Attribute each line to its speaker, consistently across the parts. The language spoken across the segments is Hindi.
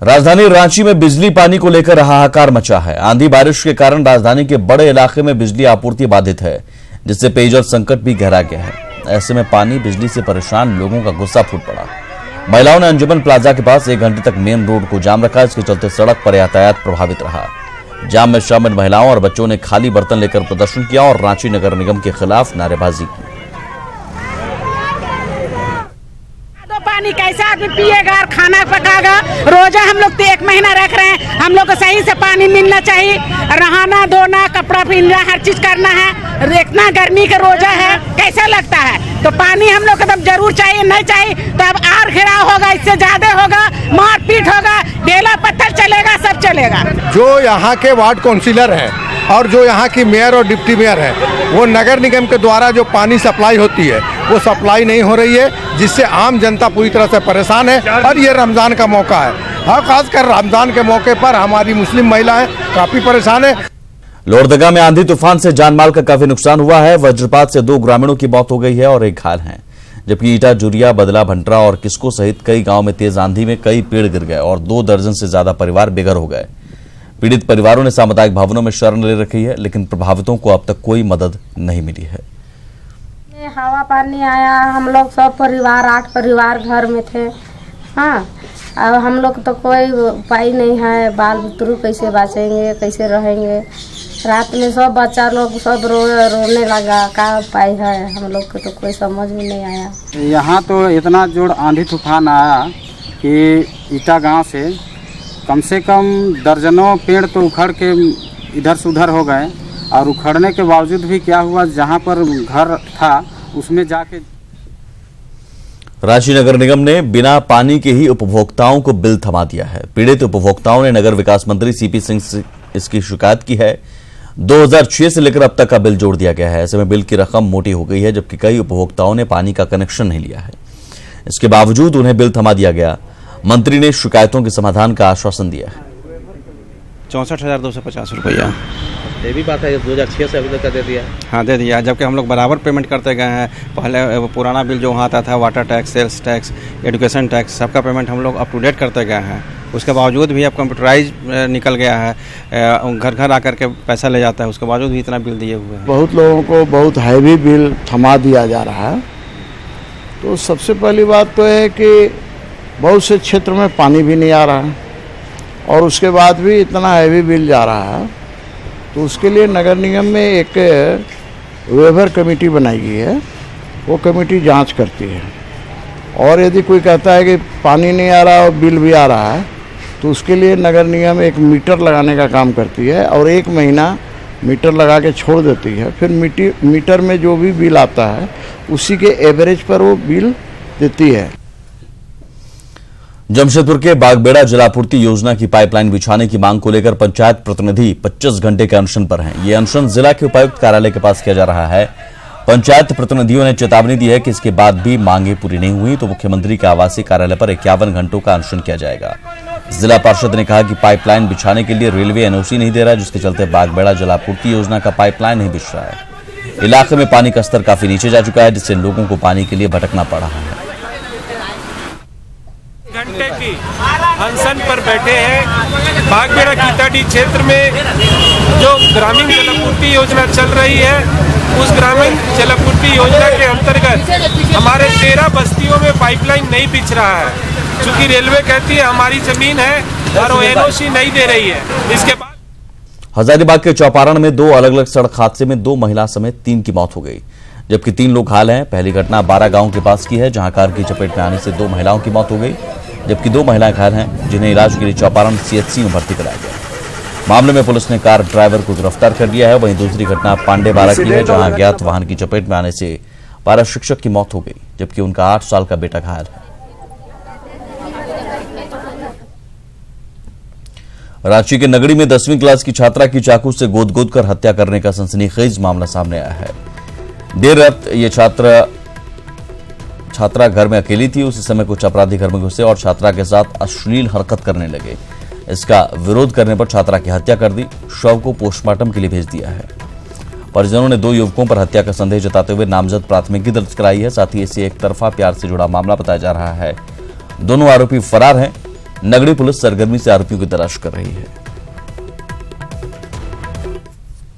Speaker 1: राजधानी रांची में बिजली पानी को लेकर हाहाकार मचा है। आंधी बारिश के कारण राजधानी के बड़े इलाके में बिजली आपूर्ति बाधित है, जिससे पेयजल संकट भी गहरा गया है। ऐसे में पानी बिजली से परेशान लोगों का गुस्सा फूट पड़ा। महिलाओं ने अंजुमन प्लाजा के पास 1 घंटे तक मेन रोड को जाम रखा। इसके चलते सड़क पर यातायात प्रभावित रहा। जाम में शामिल महिलाओं और बच्चों ने खाली बर्तन लेकर प्रदर्शन किया और रांची नगर निगम के खिलाफ नारेबाजी की।
Speaker 2: पानी कैसे आदमी पिएगा और खाना पकाएगा। रोजा हम लोग तो 1 महीना रख रहे हैं। हम लोग को सही से पानी मिलना चाहिए। नहाना धोना कपड़ा पहनना हर चीज करना है। इतना गर्मी का रोजा है, कैसा लगता है? तो पानी हम लोग को तब जरूर चाहिए। नहीं चाहिए तो अब आर घेराव होगा, इससे ज्यादा होगा, मारपीट होगा, ढेला पत्थर चलेगा, सब चलेगा।
Speaker 3: जो यहाँ के वार्ड काउंसिलर हैं और जो यहाँ की मेयर और डिप्टी मेयर है, वो नगर निगम के द्वारा जो पानी सप्लाई होती है वो सप्लाई नहीं हो रही है, जिससे आम जनता पूरी तरह से परेशान है। और ये रमज़ान का मौका है, हाँ, खासकर रमज़ान के मौके पर हमारी मुस्लिम महिलाएं काफ़ी परेशान है।
Speaker 1: लोहरदगा में आंधी तूफान से जानमाल का काफी नुकसान हुआ है। वज्रपात से 2 ग्रामीणों की मौत हो गई है और 1 घायल है, जबकि ईटा, जुरिया, बदला, भंटरा और किस्को सहित कई गांव में तेज आंधी में कई पेड़ गिर गए और 2 दर्जन से ज्यादा परिवार बेघर हो गए। पीड़ित परिवारों ने सामुदायिक भवनों में शरण ले रखी है, लेकिन प्रभावितों को अब तक कोई मदद नहीं मिली है।
Speaker 4: हवा पानी आया, हम लोग सब परिवार 8 परिवार घर में थे। हाँ, अब हम लोग तो कोई उपाय नहीं है। बाल बुतरू कैसे बचेंगे, कैसे रहेंगे? रात में सब बच्चा लोग सब रोने लगा। क्या उपाय है? हम लोग को तो कोई समझ में नहीं आया।
Speaker 5: यहाँ तो इतना जोर आंधी तूफान आया कि ईटा गांव से कम दर्जनों पेड़ तो उखड़ के इधर से उधर हो गए। और उखड़ने के बावजूद भी क्या हुआ, जहाँ पर घर था उसमें जाके
Speaker 1: रांची नगर निगम ने बिना पानी के ही उपभोक्ताओं को बिल थमा दिया है। पीड़ित उपभोक्ताओं ने नगर विकास मंत्री सीपी सिंह से इसकी शिकायत की है। 2006 से लेकर अब तक का बिल जोड़ दिया गया है। ऐसे में बिल की रकम मोटी हो गई है, जबकि कई उपभोक्ताओं ने पानी का कनेक्शन नहीं लिया है। इसके बावजूद उन्हें बिल थमा दिया गया। मंत्री ने शिकायतों के समाधान का आश्वासन दिया है।
Speaker 6: 64,250 रुपया।
Speaker 7: ये भी बात है, 2006 से अभी तक का दे दिया।
Speaker 6: हाँ, दे दिया, जबकि हम लोग बराबर पेमेंट करते गए हैं। पहले पुराना बिल जो वहाँ आता था, water tax, sales tax, education tax, सबका पेमेंट हम लोग अप टू डेट करते गए हैं। उसके बावजूद भी अब कंप्यूटराइज निकल गया है, घर घर आकर के पैसा ले जाता है, उसके बावजूद भी इतना बिल दिए हुए हैं।
Speaker 8: बहुत लोगों को बहुत हैवी बिल थमा दिया जा रहा है। तो सबसे पहली बात तो है कि बहुत से क्षेत्र में पानी भी नहीं आ रहा है और उसके बाद भी इतना हैवी बिल जा रहा है। तो उसके लिए नगर निगम में एक वेवर कमेटी बनाई गई है। वो कमेटी जांच करती है और यदि कोई कहता है कि पानी नहीं आ रहा और बिल भी आ रहा है, तो उसके लिए नगर निगम एक मीटर लगाने का काम करती है और 1 महीना मीटर लगा के छोड़ देती है। फिर मीटर में जो भी बिल आता है उसी के एवरेज पर वो बिल देती है।
Speaker 1: जमशेदपुर के बागबेड़ा जलापूर्ति योजना की पाइपलाइन बिछाने की मांग को लेकर पंचायत प्रतिनिधि 25 घंटे के अनशन पर हैं। ये अनशन जिला के उपायुक्त कार्यालय के पास किया जा रहा है। पंचायत प्रतिनिधियों ने चेतावनी दी है कि इसके बाद भी मांगे पूरी नहीं हुई तो मुख्यमंत्री के आवासीय कार्यालय पर 51 घंटों का अनशन किया जाएगा। जिला पार्षद ने कहा कि पाइपलाइन बिछाने के लिए रेलवे एनओसी नहीं दे रहा है, जिसके चलते बागबेड़ा जलापूर्ति योजना का पाइपलाइन नहीं बिछ रहा है। इलाके में पानी का स्तर काफी नीचे जा चुका है, जिससे लोगों को पानी के लिए भटकना पड़ रहा है।
Speaker 9: घंटे की अनशन पर बैठे हैं। बागबेड़ा कीताडी क्षेत्र में जो ग्रामीण जलापूर्ति योजना चल रही है, उस ग्रामीण जलापूर्ति योजना के अंतर्गत हमारे 13 बस्तियों में पाइपलाइन नहीं बिछ रहा है, क्योंकि रेलवे कहती है हमारी जमीन है और वो एनओसी नहीं दे रही है। इसके बाद
Speaker 1: हजारीबाग के चौपारण में 2 अलग अलग सड़क हादसे में 2 महिला समेत 3 की मौत हो गई, जबकि 3 लोग घायल हैं। पहली घटना 12 गांव के पास की है, जहां कार की चपेट में आने से 2 महिलाओं की मौत हो गई, जबकि 2 महिलाएं घायल हैं, जिन्हें इलाज के लिए चौपारण सीएचसी में भर्ती कराया गया। मामले में पुलिस ने कार ड्राइवर को गिरफ्तार कर लिया है। वहीं दूसरी घटना पांडेबारा की है, जहां अज्ञात वाहन की चपेट में आने से पारा शिक्षक की मौत हो गई, जबकि उनका 8 साल का बेटा घायल है। रांची के नगड़ी में 10वीं क्लास की छात्रा की चाकू से गोद कर हत्या करने का सनसनीखेज मामला सामने आया है। देर रात ये छात्रा घर में अकेली थी। उसी समय कुछ अपराधी घर में घुसे और छात्रा के साथ अश्लील हरकत करने लगे। इसका विरोध करने पर छात्रा की हत्या कर दी। शव को पोस्टमार्टम के लिए भेज दिया है। परिजनों ने 2 युवकों पर हत्या का संदेह जताते हुए नामजद प्राथमिकी दर्ज कराई है। साथ ही इसे एक तरफा प्यार से जुड़ा मामला बताया जा रहा है। दोनों आरोपी फरार हैं। नगड़ी पुलिस सरगर्मी से आरोपियों की तलाश कर रही है।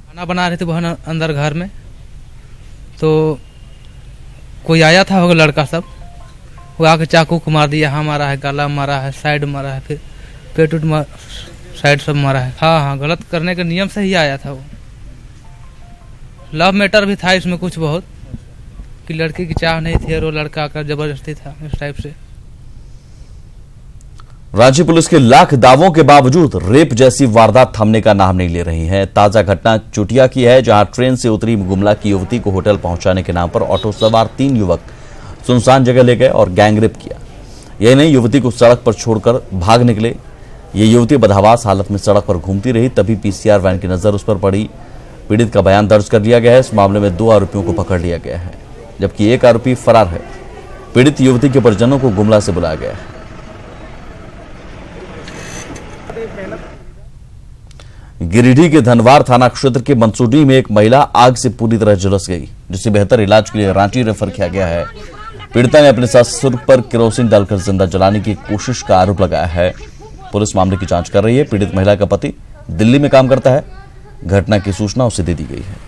Speaker 10: खाना बना रहे थे बहन अंदर घर में, तो कोई आया था होगा लड़का सब, वो आके चाकू को मार दिया। हाँ मारा है, गला मारा है, साइड मारा है, फिर पेट उट साइड सब मारा है। हाँ, गलत करने के नियम से ही आया था वो। लव मैटर भी था इसमें कुछ बहुत, कि लड़की की चाह नहीं थी और वो लड़का आकर जबरदस्ती था इस टाइप से।
Speaker 1: रांची पुलिस के लाख दावों के बावजूद रेप जैसी वारदात थमने का नाम नहीं ले रही है। ताजा घटना चुटिया की है, जहां ट्रेन से उतरी गुमला की युवती को होटल पहुंचाने के नाम पर ऑटो सवार 3 युवक सुनसान जगह ले गए और गैंगरेप किया। यही नहीं, युवती को सड़क पर छोड़कर भाग निकले। ये युवती बदहवास हालत में सड़क पर घूमती रही, तभी पीसीआर वैन की नजर उस पर पड़ी। पीड़ित का बयान दर्ज कर लिया गया है। इस मामले में 2 आरोपियों को पकड़ लिया गया है, जबकि 1 आरोपी फरार है। पीड़ित युवती के परिजनों को गुमला से बुलाया गया है। गिरिडीह के धनवार थाना क्षेत्र के मंसूडी में एक महिला आग से पूरी तरह झुलस गई, जिसे बेहतर इलाज के लिए रांची रेफर किया गया है। पीड़िता ने अपने ससुर पर केरोसिन डालकर जिंदा जलाने की कोशिश का आरोप लगाया है। पुलिस मामले की जांच कर रही है। पीड़ित महिला का पति दिल्ली में काम करता है। घटना की सूचना उसे दे दी गई है।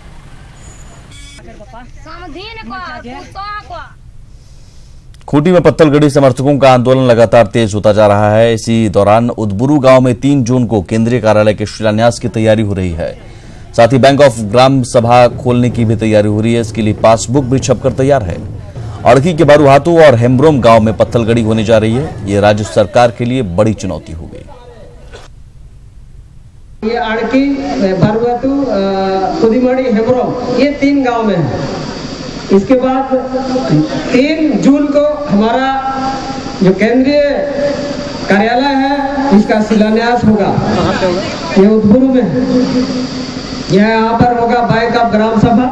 Speaker 1: खूंटी में पत्थलगड़ी समर्थकों का आंदोलन लगातार तेज होता जा रहा है। इसी दौरान उदबुरु गांव में 3 जून को केंद्रीय कार्यालय के शिलान्यास की तैयारी हो रही है। साथ ही बैंक ऑफ ग्राम सभा खोलने की भी तैयारी हो रही है। इसके लिए पासबुक भी छपकर तैयार है। अड़की के बारूहातू और हेम्ब्रोम गांव में पत्थलगड़ी होने जा रही है। ये राज्य सरकार के लिए बड़ी चुनौती होगी।
Speaker 11: ये अड़की, बारूहातू, खुदीमड़ी, हेम्ब्रोम, ये 3 गांव में है। इसके बाद 3 जून को हमारा जो केंद्रीय कार्यालय है इसका शिलान्यास होगा। ये उदबुरु में है। यह यहाँ पर होगा बैंक ऑफ ग्राम सभा।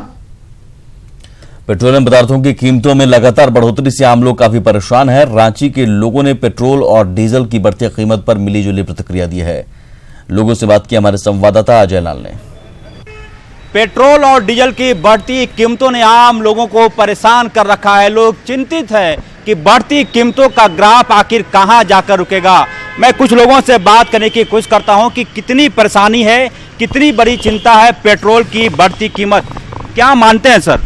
Speaker 1: पेट्रोलियम पदार्थों की कीमतों में लगातार बढ़ोतरी से आम लोग काफी परेशान है। रांची के लोगों ने पेट्रोल और डीजल की बढ़ती कीमत पर मिलीजुली प्रतिक्रिया दी है। लोगों से बात की हमारे संवाददाता अजय लाल ने।
Speaker 12: पेट्रोल और डीजल की बढ़ती कीमतों ने आम लोगों को परेशान कर रखा है। लोग चिंतित है कि बढ़ती कीमतों का ग्राफ आखिर कहां जाकर रुकेगा। मैं कुछ लोगों से बात करने की कोशिश करता हूं कि कितनी परेशानी है, कितनी बड़ी चिंता है पेट्रोल की बढ़ती कीमत। क्या मानते हैं सर?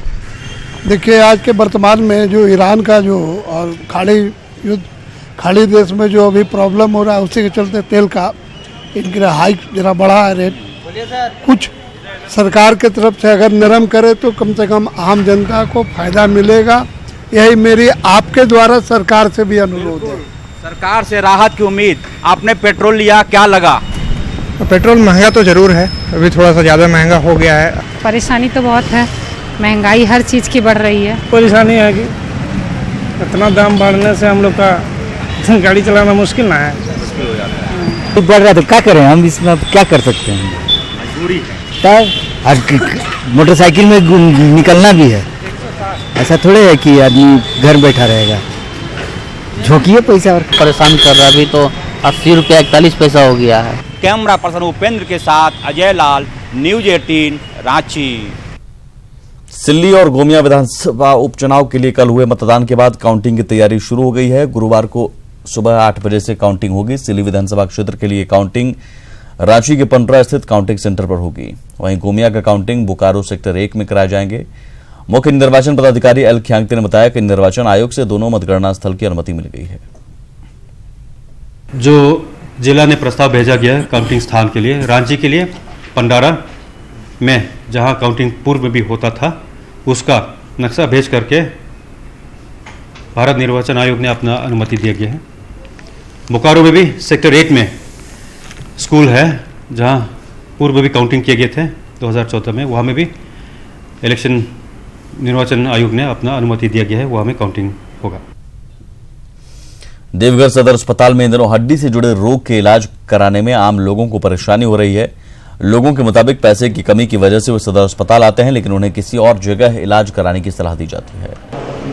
Speaker 13: देखिए, आज के वर्तमान में जो ईरान का जो और खाड़ी देश में जो अभी प्रॉब्लम हो रहा है, उसी के चलते तेल का इनका हाइक जरा बढ़ा है रेट। कुछ सरकार के तरफ से अगर नरम करे तो कम से कम आम जनता को फायदा मिलेगा। यही मेरी आपके द्वारा सरकार से भी अनुरोध है।
Speaker 12: सरकार से राहत की उम्मीद। आपने पेट्रोल लिया, क्या लगा?
Speaker 14: पेट्रोल महंगा तो जरूर है, अभी थोड़ा सा ज़्यादा महंगा हो गया है।
Speaker 15: परेशानी तो बहुत है, महंगाई हर चीज़ की बढ़ रही है।
Speaker 9: परेशानी है कि इतना दाम बढ़ने से हम लोग का गाड़ी चलाना मुश्किल ना है।
Speaker 16: तो बढ़ रहा तो क्या करें हम, इसमें क्या कर सकते हैं?
Speaker 12: मजबूरी है।
Speaker 16: मोटरसाइकिल में निकलना भी है, ऐसा थोड़े है कि आदमी घर बैठा रहेगा। झोंकिए पैसा और
Speaker 17: परेशान कर रहा। अभी तो 80 रुपया 41 पैसा हो गया है।
Speaker 12: कैमरा पर्सन उपेंद्र के साथ अजय लाल, न्यूज 18 रांची।
Speaker 1: सिल्ली और गोमिया विधानसभा उपचुनाव के लिए कल हुए मतदान के बाद काउंटिंग की तैयारी शुरू हो गई है। गुरुवार को सुबह 8 बजे से काउंटिंग होगी। सिल्ली विधानसभा क्षेत्र के लिए काउंटिंग रांची के पंडरा स्थित काउंटिंग सेंटर पर होगी। वहीं गोमिया का काउंटिंग बोकारो सेक्टर 1 में कराए जाएंगे। मुख्य निर्वाचन पदाधिकारी एल ख्यांगते ने बताया कि निर्वाचन आयोग से दोनों मतगणना स्थल की अनुमति मिल गई है।
Speaker 18: जो जिला ने प्रस्ताव भेजा गया है काउंटिंग स्थान के लिए, रांची के लिए पंडारा में जहां काउंटिंग पूर्व में भी होता था, उसका नक्शा भेज करके भारत निर्वाचन आयोग ने अपना अनुमति दिया गया है। बोकारो में भी सेक्टर 1 में स्कूल है जहां पूर्व भी काउंटिंग किए गए थे 2014 में, वहां में भी इलेक्शन निर्वाचन आयोग ने अपना अनुमति दिया गया है, वहां में काउंटिंग होगा।
Speaker 1: देवघर सदर अस्पताल में इन दिनों हड्डी से जुड़े रोग के इलाज कराने में आम लोगों को परेशानी हो रही है। लोगों के मुताबिक पैसे की कमी की वजह से वो सदर अस्पताल आते हैं, लेकिन उन्हें किसी और जगह इलाज कराने की सलाह दी जाती है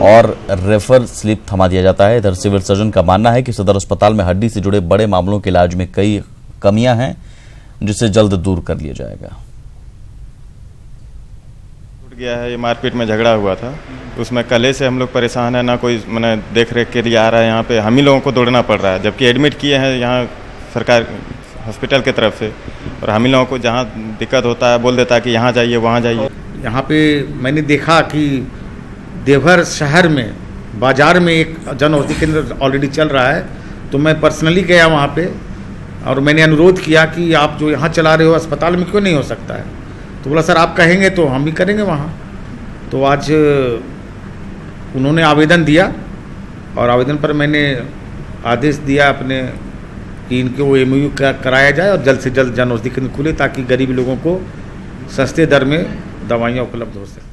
Speaker 1: और रेफर स्लिप थमा दिया जाता है। इधर सिविल सर्जन का मानना है कि सदर अस्पताल में हड्डी से जुड़े बड़े मामलों के इलाज में कई कमियां हैं, जिसे जल्द दूर कर लिया जाएगा।
Speaker 19: गया है, ये मारपीट में झगड़ा हुआ था, उसमें कल से हम लोग परेशान हैं, ना कोई मैंने देख रेख के लिए आ रहा है यहाँ पे, हम ही लोगों को दौड़ना पड़ रहा है, जबकि एडमिट किए हैं यहाँ सरकार हॉस्पिटल की तरफ से, और हम ही लोगों को जहाँ दिक्कत होता है बोल देता है कि यहाँ जाइए वहाँ जाइए।
Speaker 20: यहाँ पे मैंने देखा कि देवघर शहर में बाज़ार में एक जन औषधि केंद्र ऑलरेडी चल रहा है, तो मैं पर्सनली गया वहाँ पे और मैंने अनुरोध किया कि आप जो यहाँ चला रहे हो अस्पताल में क्यों नहीं हो सकता है। तो बोला सर आप कहेंगे तो हम भी करेंगे वहाँ। तो आज उन्होंने आवेदन दिया और आवेदन पर मैंने आदेश दिया अपने कि इनके वो MOU कराया जाए और जल्द से जल्द जन औषधि केंद्र खुले ताकि गरीब लोगों को सस्ते दर में दवाइयाँ उपलब्ध हो सकें।